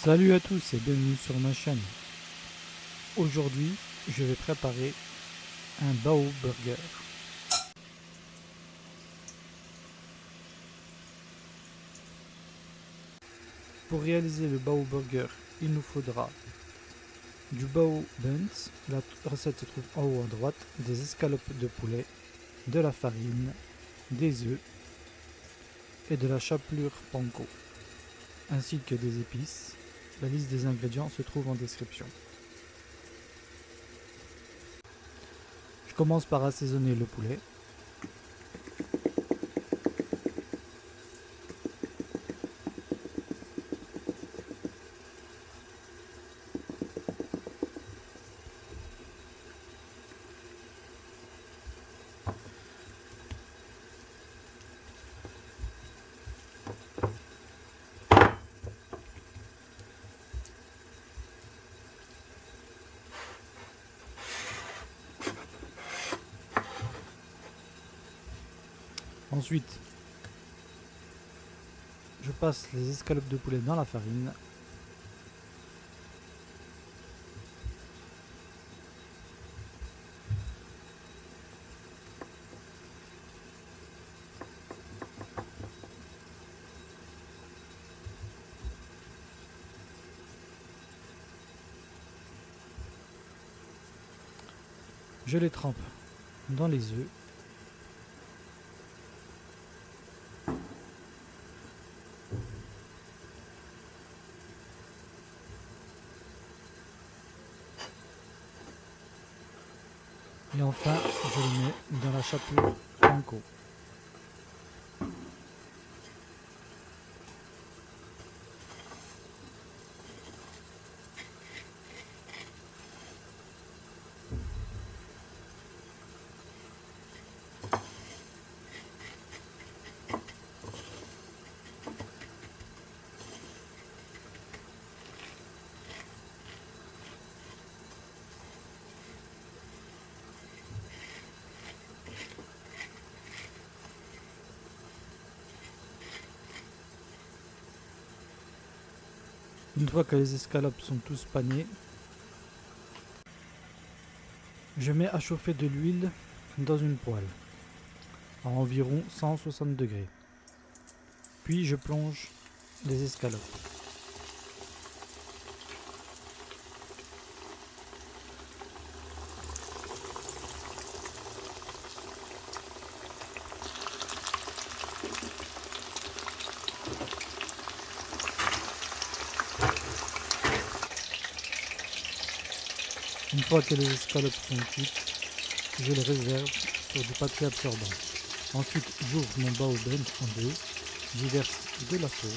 Salut à tous et bienvenue sur ma chaîne. Aujourd'hui, je vais préparer un bao burger. Pour réaliser le bao burger, il nous faudra du bao buns, la recette se trouve en haut à droite, des escalopes de poulet, de la farine, des œufs et de la chapelure panko, ainsi que des épices. La liste des ingrédients se trouve en description. Je commence par assaisonner le poulet. Ensuite, je passe les escalopes de poulet dans la farine. Je les trempe dans les œufs. Et enfin, je le mets dans la chapelure panko. Une fois que les escalopes sont tous panés, je mets à chauffer de l'huile dans une poêle à environ 160 degrés. Puis je plonge les escalopes. Une fois que les escalopes sont cuites, je les réserve sur du papier absorbant. Ensuite, j'ouvre mon bao bunch en deux, j'y verse de la sauce,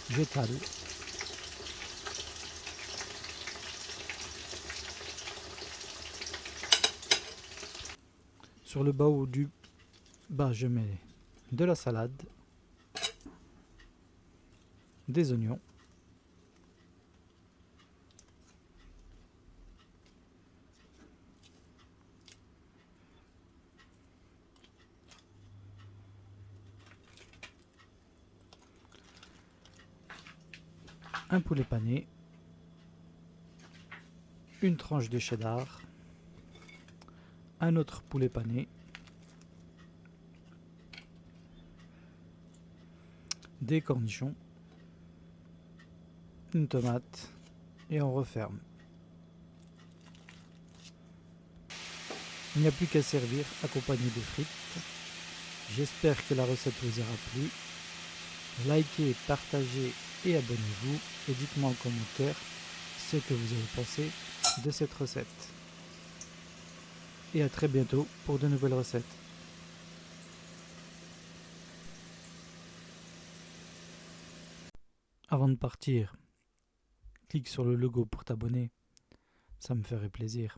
j'étale, sur le bao du bas je mets de la salade, des oignons, un poulet pané, une tranche de cheddar, un autre poulet pané, des cornichons, une tomate et on referme. Il n'y a plus qu'à servir accompagné de frites. J'espère que la recette vous aura plu. Likez, partagez et abonnez-vous et dites-moi en commentaire ce que vous avez pensé de cette recette. Et à très bientôt pour de nouvelles recettes. Avant de partir, clique sur le logo pour t'abonner, ça me ferait plaisir.